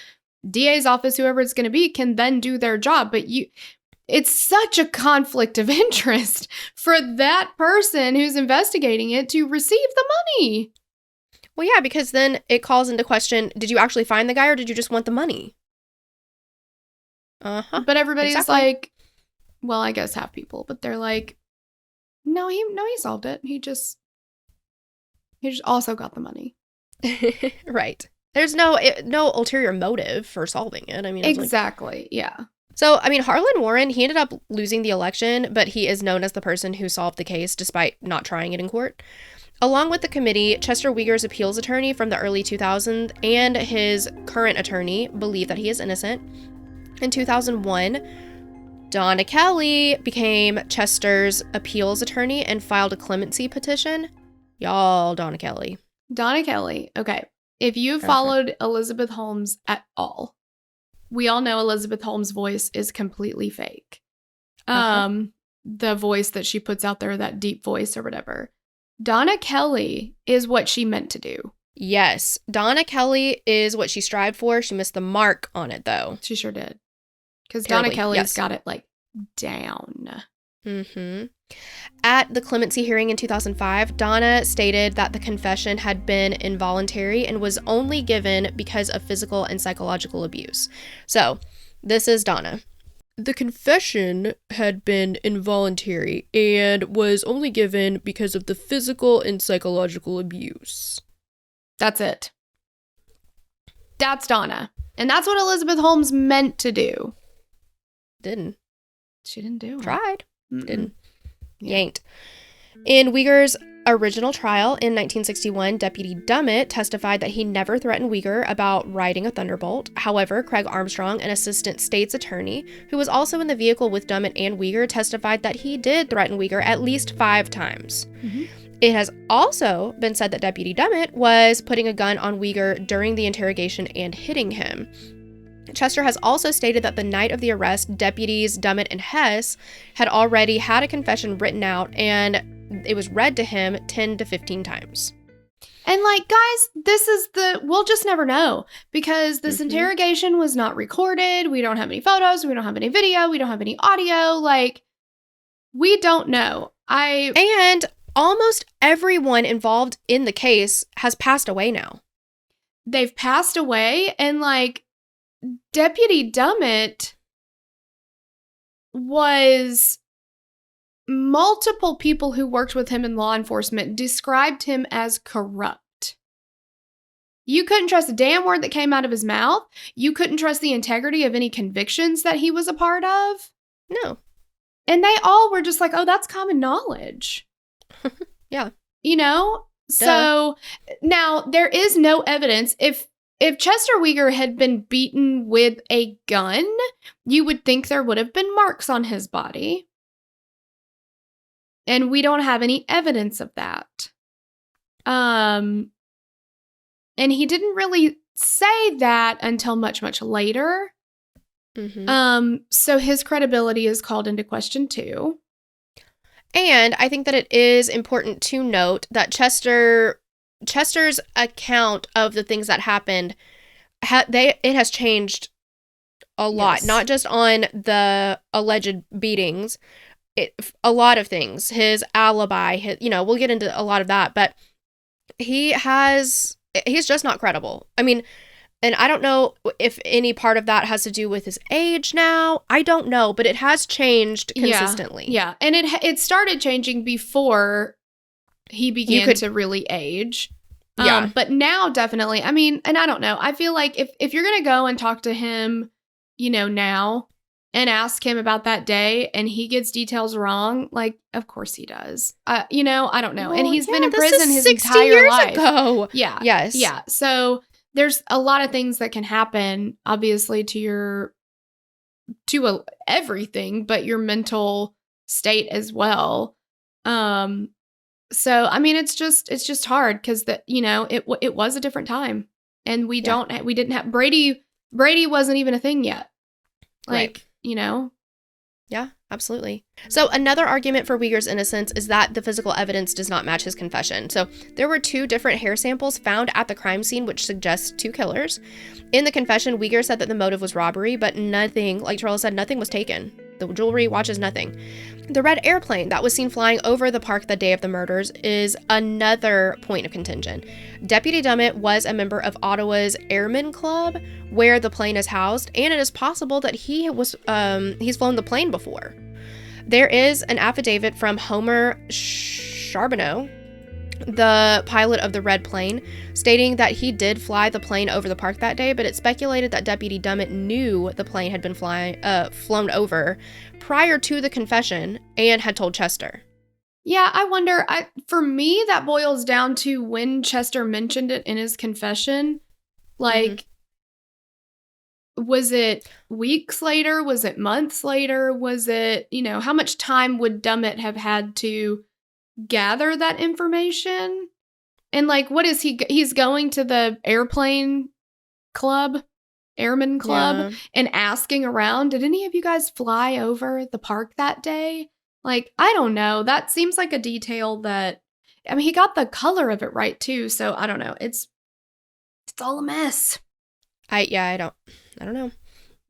DA's office, whoever it's going to be, can then do their job. But it's such a conflict of interest for that person who's investigating it to receive the money.
Well, yeah, because then it calls into question, did you actually find the guy or did you just want the money? Uh-huh.
But everybody's like, well, I guess half people, but they're like, No, he solved it. He just also got the money.
Right. There's no ulterior motive for solving it. I mean,
exactly. Yeah.
So, I mean, Harlan Warren, he ended up losing the election, but he is known as the person who solved the case despite not trying it in court. Along with the committee, Chester Weger's appeals attorney from the early 2000s and his current attorney believe that he is innocent. In 2001, Donna Kelly became Chester's appeals attorney and filed a clemency petition. Y'all, Donna Kelly.
Donna Kelly. Okay. If you've followed Elizabeth Holmes at all, we all know Elizabeth Holmes' voice is completely fake. The voice that she puts out there, that deep voice or whatever. Donna Kelly is what she meant to do.
Yes. Donna Kelly is what she strived for. She missed the mark on it, though.
She sure did. Because Donna Kelly's got it, like, down.
Mm-hmm. At the clemency hearing in 2005, Donna stated that the confession had been involuntary and was only given because of physical and psychological abuse. So, this is Donna. The confession had been involuntary and was only given because of the physical and psychological abuse.
That's it. That's Donna. And that's what Elizabeth Holmes meant to do.
Didn't.
She didn't do it.
Tried. Mm-mm. Didn't. Yanked. In Weger's original trial in 1961, Deputy Dummett testified that he never threatened Weger about riding a Thunderbolt. However, Craig Armstrong, an assistant state's attorney, who was also in the vehicle with Dummett and Weger, testified that he did threaten Weger at least 5 times. Mm-hmm. It has also been said that Deputy Dummett was putting a gun on Weger during the interrogation and hitting him. Chester has also stated that the night of the arrest, deputies Dummett and Hess had already had a confession written out and it was read to him 10 to 15 times.
And like, guys, we'll just never know because this interrogation was not recorded. We don't have any photos. We don't have any video. We don't have any audio. Like, we don't know.
And almost everyone involved in the case has passed away now.
They've passed away, and like, Deputy Dummett was multiple people who worked with him in law enforcement described him as corrupt. You couldn't trust a damn word that came out of his mouth. You couldn't trust the integrity of any convictions that he was a part of.
No.
And they all were just like, oh, that's common knowledge.
Yeah.
You know? Duh. So now there is no evidence. If Chester Weger had been beaten with a gun, you would think there would have been marks on his body. And we don't have any evidence of that. And he didn't really say that until much, much later. Mm-hmm. So his credibility is called into question too.
And I think that it is important to note that Chester's account of the things that happened, it has changed a lot,
Yes.
not just on the alleged beatings, a lot of things. His alibi, we'll get into a lot of that, but he's just not credible. I mean, and I don't know if any part of that has to do with his age now. I don't know, but it has changed consistently.
Yeah. And it started changing before he began to really age.
Yeah.
But now definitely, I mean, and I don't know. I feel like if you're going to go and talk to him, now and ask him about that day and he gets details wrong, like, of course he does. I don't know.
Well,
and he's been in prison his
60
entire
years
life.
Ago.
Yeah.
Yes.
Yeah. So there's a lot of things that can happen, obviously, to everything, but your mental state as well. So I mean, it's just hard because it was a different time, and we didn't have Brady wasn't even a thing yet. Like,
right. Yeah, absolutely. So another argument for Weger's innocence is that the physical evidence does not match his confession. So there were 2 different hair samples found at the crime scene, which suggests 2 killers. In the confession, Weger said that the motive was robbery, but nothing, like Terrell said, nothing was taken. The jewelry, watches, nothing. The red airplane that was seen flying over the park the day of the murders is another point of contention. Deputy Dummett was a member of Ottawa's Airmen Club, where the plane is housed, and it is possible that he's flown the plane before. There is an affidavit from Homer Charbonneau, the pilot of the red plane, stating that he did fly the plane over the park that day, but it's speculated that Deputy Dummett knew the plane had been flown over prior to the confession and had told Chester.
Yeah, I wonder, for me, that boils down to when Chester mentioned it in his confession. Like, was it weeks later? Was it months later? Was it, how much time would Dummett have had to gather that information? And like, what is he's going to the airman club, and asking around, did any of you guys fly over the park that day? Like, I don't know. That seems like a detail that, I mean, he got the color of it right too. So I don't know. It's all a mess.
I don't know.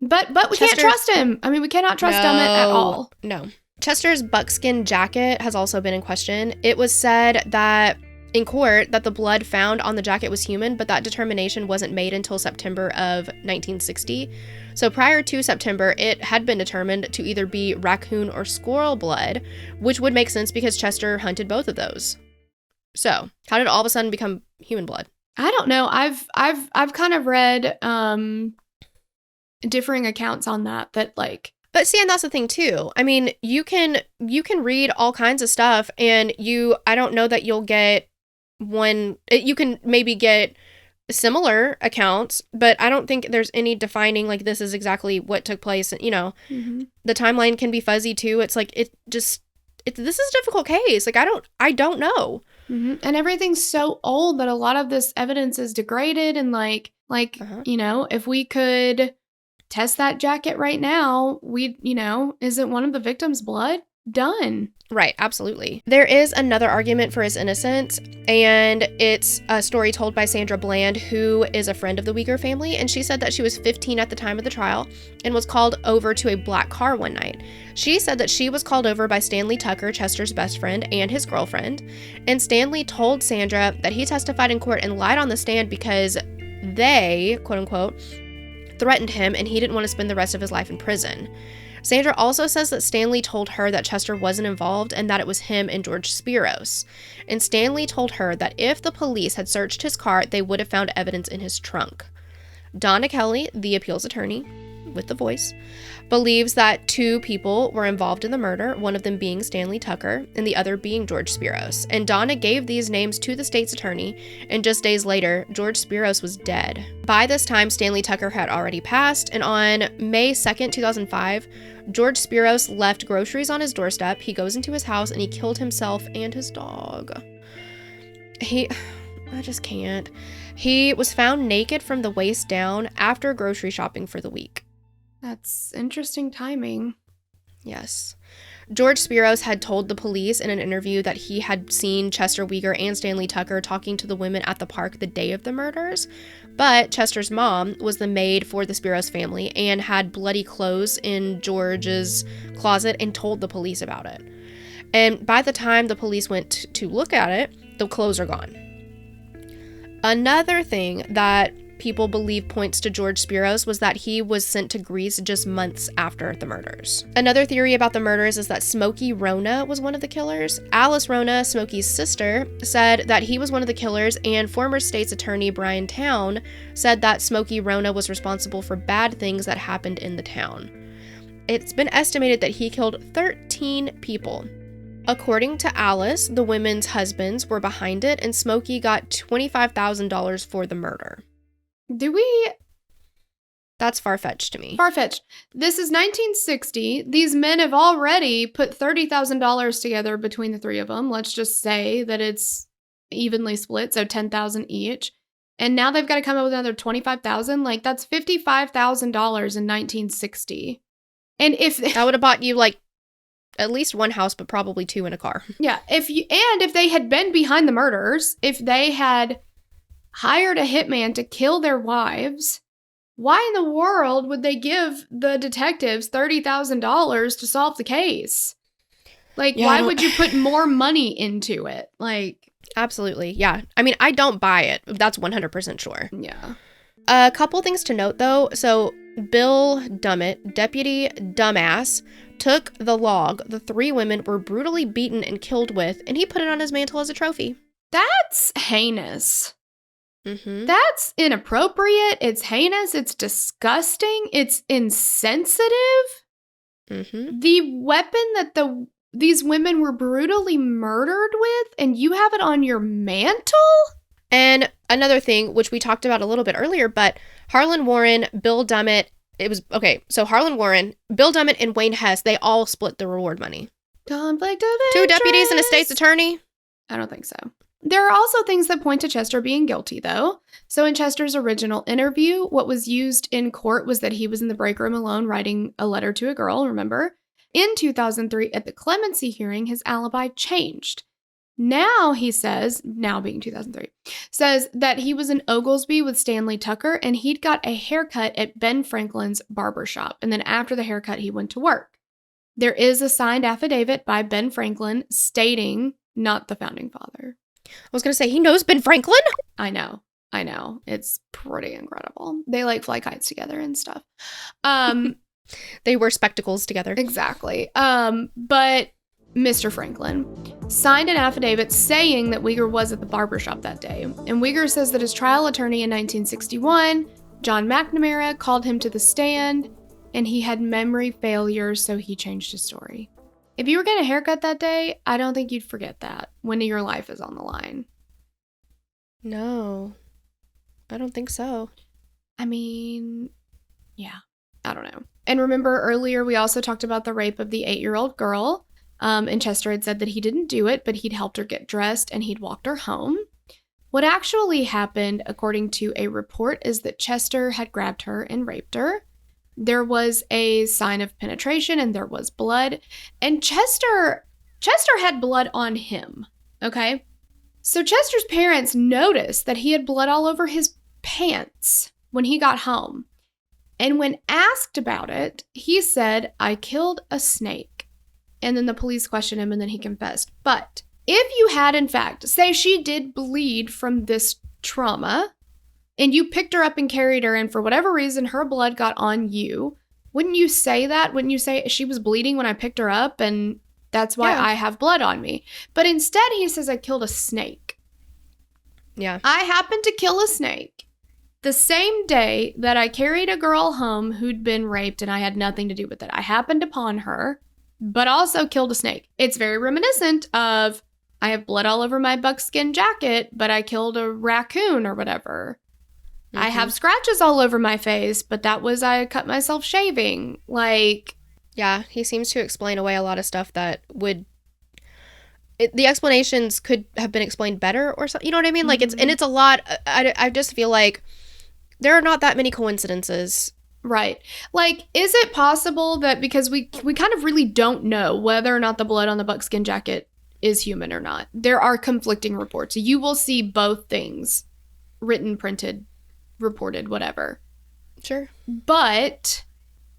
But we can't trust him. I mean, we cannot trust Dummett at all.
No. Chester's buckskin jacket has also been in question. It was said that in court that the blood found on the jacket was human, but that determination wasn't made until September of 1960. So prior to September, it had been determined to either be raccoon or squirrel blood, which would make sense because Chester hunted both of those. So how did it all of a sudden become human blood?
I don't know. I've kind of read differing accounts on that like.
But see, and that's the thing too. I mean, you can read all kinds of stuff, and I don't know that you'll get you can maybe get similar accounts, but I don't think there's any defining like this is exactly what took place. The timeline can be fuzzy too. It's like this is a difficult case. Like I don't know.
Mm-hmm. And everything's so old that a lot of this evidence is degraded, and like if we could test that jacket right now, isn't one of the victims' blood? Done.
Right, absolutely. There is another argument for his innocence, and it's a story told by Sandra Bland, who is a friend of the Weger family, and she said that she was 15 at the time of the trial and was called over to a black car one night. She said that she was called over by Stanley Tucker, Chester's best friend, and his girlfriend, and Stanley told Sandra that he testified in court and lied on the stand because they, quote unquote, threatened him and he didn't want to spend the rest of his life in prison. Sandra also says that Stanley told her that Chester wasn't involved and that it was him and George Spiros. And Stanley told her that if the police had searched his car, they would have found evidence in his trunk. Donna Kelly, the appeals attorney with the voice, believes that 2 people were involved in the murder, one of them being Stanley Tucker and the other being George Spiros. And Donna gave these names to the state's attorney, and just days later, George Spiros was dead. By this time, Stanley Tucker had already passed, and on May 2nd, 2005, George Spiros left groceries on his doorstep. He goes into his house and he killed himself and his dog. I just can't. He was found naked from the waist down after grocery shopping for the week.
That's interesting timing.
Yes. George Spiros had told the police in an interview that he had seen Chester Weger and Stanley Tucker talking to the women at the park the day of the murders, but Chester's mom was the maid for the Spiros family and had bloody clothes in George's closet and told the police about it. And by the time the police went to look at it, the clothes are gone. Another thing that people believe points to George Spiros was that he was sent to Greece just months after the murders. Another theory about the murders is that Smokey Rona was one of the killers. Alice Rona, Smokey's sister, said that he was one of the killers, and former state's attorney Brian Town said that Smokey Rona was responsible for bad things that happened in the town. It's been estimated that he killed 13 people. According to Alice, the women's husbands were behind it, and Smokey got $25,000 for the murder. That's far-fetched to me.
Far-fetched. This is 1960. These men have already put $30,000 together between the three of them. Let's just say that it's evenly split, so $10,000 each. And now they've got to come up with another $25,000. Like, that's $55,000 in 1960. And if
that would have bought you like at least one house, but probably two in a car.
Yeah, if they had been behind the murders, if they had hired a hitman to kill their wives, why in the world would they give the detectives $30,000 to solve the case? Like, why would you put more money into it? Like,
absolutely, yeah. I mean, I don't buy it. That's 100% sure.
Yeah.
A couple things to note, though. So, Bill Dummett, Deputy Dumbass, took the log the three women were brutally beaten and killed with, and he put it on his mantle as a trophy.
That's heinous.
Mm-hmm.
That's inappropriate. It's heinous. It's disgusting. It's insensitive.
Mm-hmm.
The weapon that these women were brutally murdered with, and you have it on your mantle?
And another thing, which we talked about a little bit earlier, but Harlan Warren, Bill Dummett, so Harlan Warren, Bill Dummett, and Wayne Hess, they all split the reward money.
Conflict of interest.
2 deputies and a state's attorney?
I don't think so. There are also things that point to Chester being guilty, though. So in Chester's original interview, what was used in court was that he was in the break room alone writing a letter to a girl, remember? In 2003, at the clemency hearing, his alibi changed. Now, he says, now being 2003, says that he was in Oglesby with Stanley Tucker and he'd got a haircut at Ben Franklin's barbershop. And then after the haircut, he went to work. There is a signed affidavit by Ben Franklin stating, not the founding father.
I was going to say, he knows Ben Franklin?
I know. It's pretty incredible. They like fly kites together and stuff.
They wear spectacles together.
Exactly. But Mr. Franklin signed an affidavit saying that Weger was at the barbershop that day. And Weger says that his trial attorney in 1961, John McNamara, called him to the stand and he had memory failure, so he changed his story. If you were getting a haircut that day, I don't think you'd forget that when your life is on the line.
No, I don't think so.
I mean, yeah, I don't know. And remember earlier, we also talked about the rape of the 8-year-old girl. And Chester had said that he didn't do it, but he'd helped her get dressed and he'd walked her home. What actually happened, according to a report, is that Chester had grabbed her and raped her. There was a sign of penetration and there was blood. And Chester had blood on him, okay? So Chester's parents noticed that he had blood all over his pants when he got home. And when asked about it, he said, "I killed a snake." And then the police questioned him and then he confessed. But if you had, in fact, say she did bleed from this trauma and you picked her up and carried her and for whatever reason her blood got on you, wouldn't you say that? Wouldn't you say she was bleeding when I picked her up and that's why I have blood on me? But instead he says, "I killed a snake."
Yeah.
I happened to kill a snake the same day that I carried a girl home who'd been raped and I had nothing to do with it. I happened upon her, but also killed a snake. It's very reminiscent of, I have blood all over my buckskin jacket, but I killed a raccoon or whatever. Mm-hmm. I have scratches all over my face, but that was I cut myself shaving. Like,
yeah, he seems to explain away a lot of stuff that would, the explanations could have been explained better or something. You know what I mean? Like, it's a lot. I just feel like there are not that many coincidences
Right. Like, is it possible that because we kind of really don't know whether or not the blood on the buckskin jacket is human or not. There are conflicting reports. You will see both things, written, printed, reported, whatever.
Sure.
But,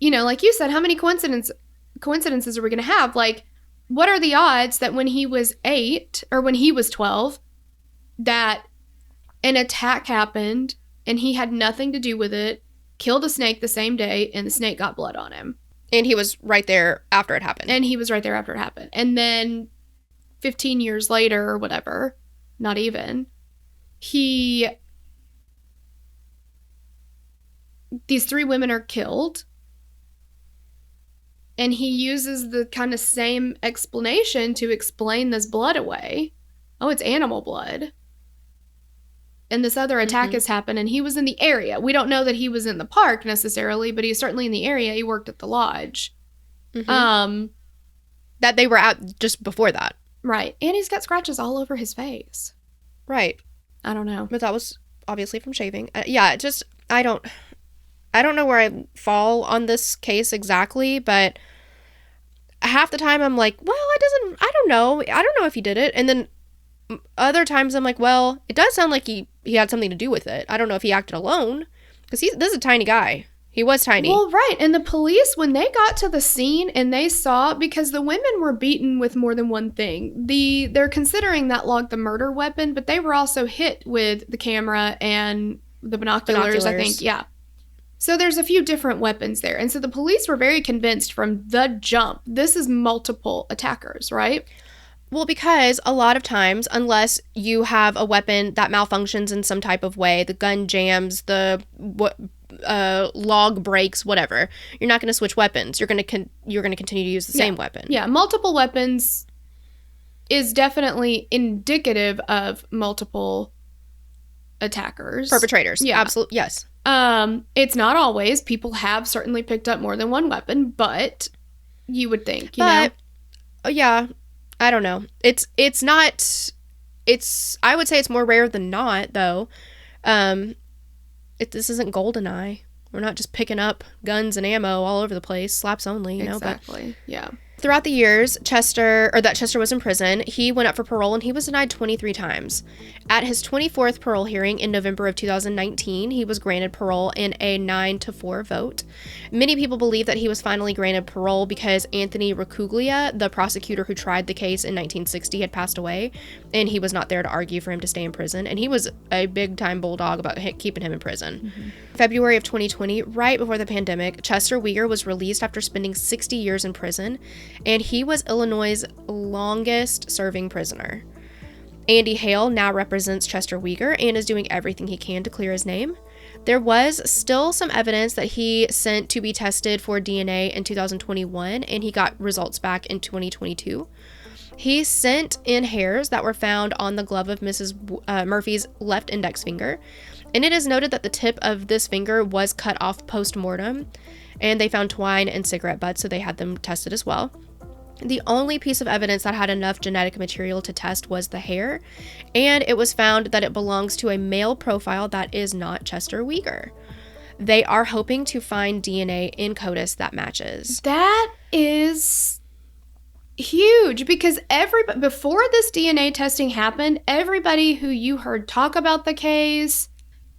you know, like you said, how many coincidences are we going to have? Like, what are the odds that when he was 8 or when he was 12, that an attack happened and he had nothing to do with it, killed a snake the same day, and the snake got blood on him?
And he was right there after it happened.
And then 15 years later or whatever, not even, these 3 women are killed, and he uses the kind of same explanation to explain this blood away. Oh, it's animal blood. And this other attack has happened, and he was in the area. We don't know that he was in the park necessarily, but he's certainly in the area. He worked at the lodge.
That they were at just before that.
Right. And he's got scratches all over his face.
Right.
I don't know.
But that was obviously from shaving. I don't know where I fall on this case exactly, but half the time I'm like, well, I don't know if he did it. And then other times I'm like, well, it does sound like he had something to do with it. I don't know if he acted alone, because this is a tiny guy. He was tiny.
Well, right. And the police, when they got to the scene and they saw, because the women were beaten with more than one thing, they're considering that log the murder weapon, but they were also hit with the camera and the binoculars. I think. Yeah. So there's a few different weapons there. And so the police were very convinced from the jump, this is multiple attackers, right?
Well, because a lot of times, unless you have a weapon that malfunctions in some type of way, the gun jams, the log breaks, whatever, you're not going to switch weapons. You're going to continue to use the same weapon.
Yeah, multiple weapons is definitely indicative of multiple attackers.
Perpetrators. Yeah. Absolutely. Yes.
It's not always. People have certainly picked up more than one weapon, but you would think, you know.
Yeah. I don't know. I would say it's more rare than not, though. This isn't GoldenEye. We're not just picking up guns and ammo all over the place, slaps only, you know.
Exactly. Yeah.
Throughout the years Chester was in prison, he went up for parole and he was denied 23 times. At his 24th parole hearing in November of 2019, he was granted parole in a 9-4 vote. Many people believe that he was finally granted parole because Anthony Racuglia, the prosecutor who tried the case in 1960, had passed away, and he was not there to argue for him to stay in prison, and he was a big-time bulldog about keeping him in prison. February of 2020, right before the pandemic, Chester Weger was released after spending 60 years in prison, and he was Illinois' longest serving prisoner. Andy Hale now represents Chester Weger and is doing everything he can to clear his name. There was still some evidence that he sent to be tested for DNA in 2021, and he got results back in 2022. He sent in hairs that were found on the glove of Mrs. Murphy's left index finger, and it is noted that the tip of this finger was cut off post-mortem, and they found twine and cigarette butts, so they had them tested as well. The only piece of evidence that had enough genetic material to test was the hair, and it was found that it belongs to a male profile that is not Chester Weger. They are hoping to find DNA in CODIS that matches.
That is huge, because before this DNA testing happened, everybody who you heard talk about the case,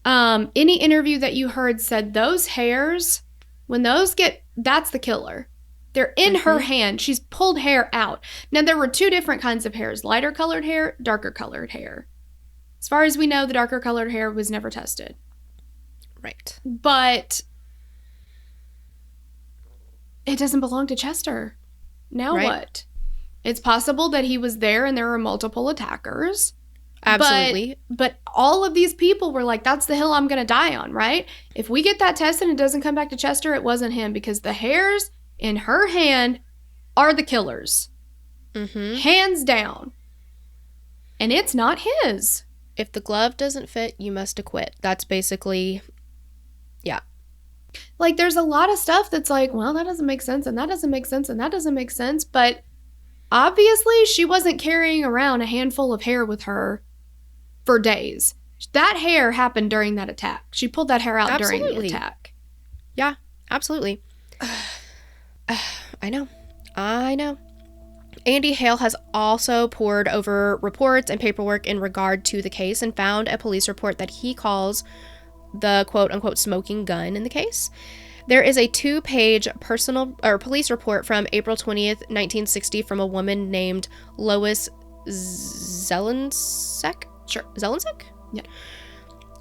any interview that you heard said those hairs, when those that's the killer. They're in her hand. She's pulled hair out. Now, there were 2 different kinds of hairs, lighter colored hair, darker colored hair. As far as we know, the darker colored hair was never tested.
Right.
But it doesn't belong to Chester. Now what? It's possible that he was there and there were multiple attackers.
Absolutely.
But all of these people were like, that's the hill I'm going to die on, right? If we get that tested and it doesn't come back to Chester, it wasn't him, because the hairs in her hand are the killers. Hands down. And it's not his.
If the glove doesn't fit, you must acquit. That's basically, yeah.
Like, there's a lot of stuff that's like, well, that doesn't make sense, and that doesn't make sense, and that doesn't make sense. But obviously, she wasn't carrying around a handful of hair with her for days. That hair happened during that attack. She pulled that hair out during the attack.
Yeah. Absolutely. I know. Andy Hale has also pored over reports and paperwork in regard to the case and found a police report that he calls the quote-unquote smoking gun in the case. There is a 2-page police report from April 20th, 1960 from a woman named Lois Zelensek?
Sure.
Zelensek?
Yeah.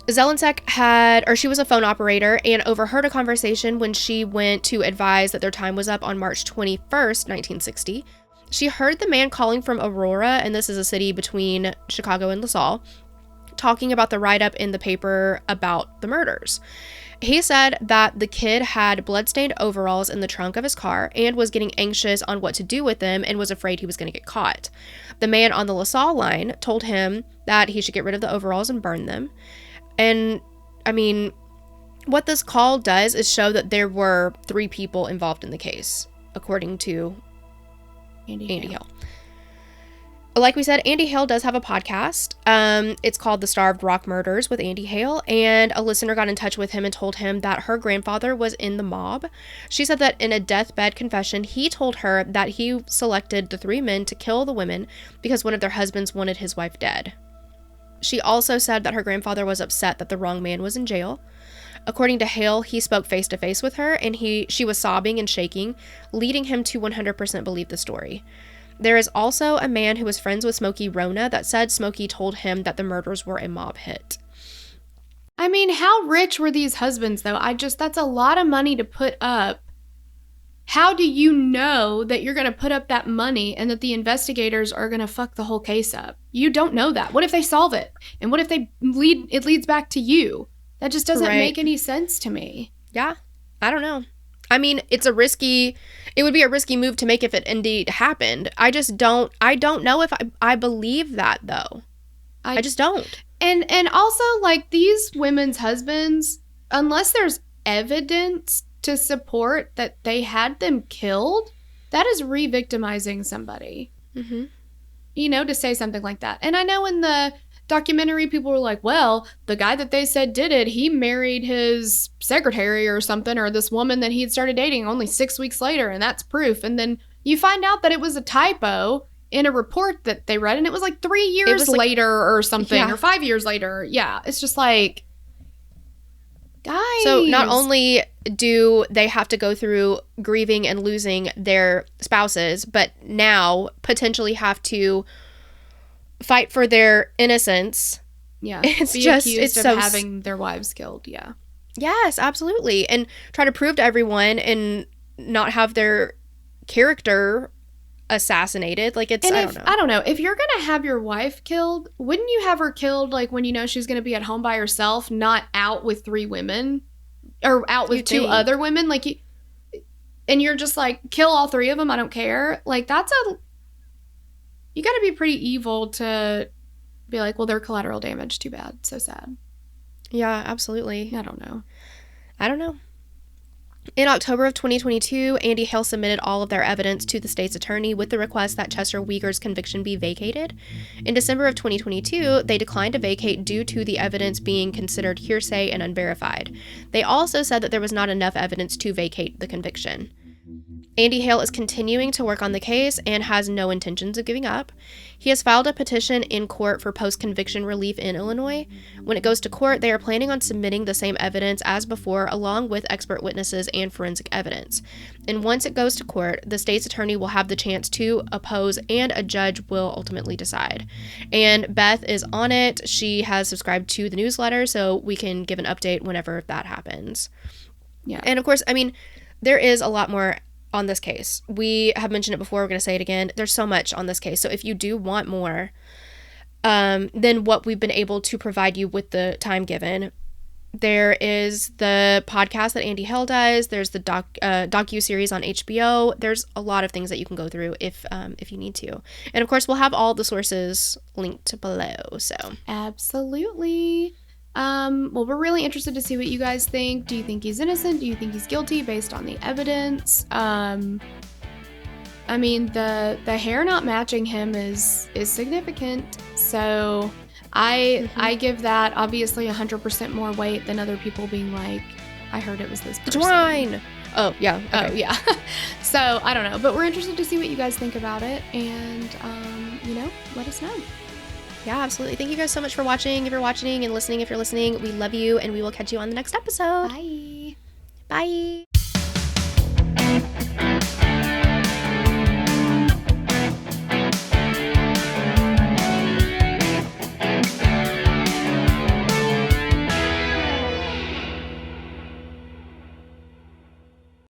Zelensek she was a phone operator and overheard a conversation when she went to advise that their time was up on March 21st, 1960. She heard the man calling from Aurora, and this is a city between Chicago and LaSalle, talking about the write-up in the paper about the murders. He said that the kid had blood-stained overalls in the trunk of his car and was getting anxious on what to do with them and was afraid he was going to get caught. The man on the LaSalle line told him that he should get rid of the overalls and burn them. And, I mean, what this call does is show that there were 3 people involved in the case, according to Andy Hale. Like we said, Andy Hale does have a podcast. It's called The Starved Rock Murders with Andy Hale, and a listener got in touch with him and told him that her grandfather was in the mob. She said that in a deathbed confession, he told her that he selected the 3 men to kill the women because one of their husbands wanted his wife dead. She also said that her grandfather was upset that the wrong man was in jail. According to Hale, he spoke face-to-face with her, and she was sobbing and shaking, leading him to 100% believe the story. There is also a man who was friends with Smokey Rona that said Smokey told him that the murders were a mob hit.
I mean, how rich were these husbands, though? That's a lot of money to put up. How do you know that you're going to put up that money and that the investigators are going to fuck the whole case up? You don't know that. What if they solve it? And what if it leads back to you? That just doesn't make any sense to me.
Yeah, I don't know. I mean, it would be a risky move to make if it indeed happened. I don't know if I believe that, though. I just don't.
And also, like, these women's husbands, unless there's evidence to support that they had them killed, that is re-victimizing somebody.
Mm-hmm.
You know, to say something like that. And I know in the documentary, people were like, well, the guy that they said did it, he married his secretary or something, or this woman that he'd started dating only 6 weeks later, and that's proof. And then you find out that it was a typo in a report that they read, and it was like 3 years later or something, or 5 years later. Yeah, it's just like, guys.
So not only do they have to go through grieving and losing their spouses, but now potentially have to fight for their innocence.
Yeah.
It's
having their wives killed. Yeah.
Yes, absolutely. And try to prove to everyone and not have their character assassinated. Like, it's, I don't know.
If you're going to have your wife killed, wouldn't you have her killed, like, when you know she's going to be at home by herself, not out with 3 women or out with 2 other women? Like, and you're just like, kill all 3 of them. I don't care. Like, you got to be pretty evil to be like, well, they're collateral damage. Too bad. So sad.
Yeah, absolutely.
I don't know.
In October of 2022, Andy Hale submitted all of their evidence to the state's attorney with the request that Chester Weger's conviction be vacated. In December of 2022, they declined to vacate due to the evidence being considered hearsay and unverified. They also said that there was not enough evidence to vacate the conviction. Andy Hale is continuing to work on the case and has no intentions of giving up. He has filed a petition in court for post-conviction relief in Illinois. When it goes to court, they are planning on submitting the same evidence as before, along with expert witnesses and forensic evidence. And once it goes to court, the state's attorney will have the chance to oppose, and a judge will ultimately decide. And Beth is on it. She has subscribed to the newsletter, so we can give an update whenever that happens.
Yeah.
And of course, I mean, there is a lot more on this case. We have mentioned it before. We're going to say it again. There's so much on this case. So if you do want more than what we've been able to provide you with the time given, there is the podcast that Andy Hale does. There's the docu-series on HBO. There's a lot of things that you can go through if you need to. And of course, we'll have all the sources linked below. So
absolutely. Well, we're really interested to see what you guys think. Do you think he's innocent? Do you think he's guilty based on the evidence? I mean, the hair not matching him is significant. So I give that obviously 100% more weight than other people being like, I heard it was this person.
Twine! Oh, yeah. Okay.
Oh, yeah. So, I don't know. But we're interested to see what you guys think about it. And, let us know.
Yeah, absolutely. Thank you guys so much for watching. If you're watching and listening, if you're listening, we love you, and we will catch you on the next episode.
Bye.
Bye.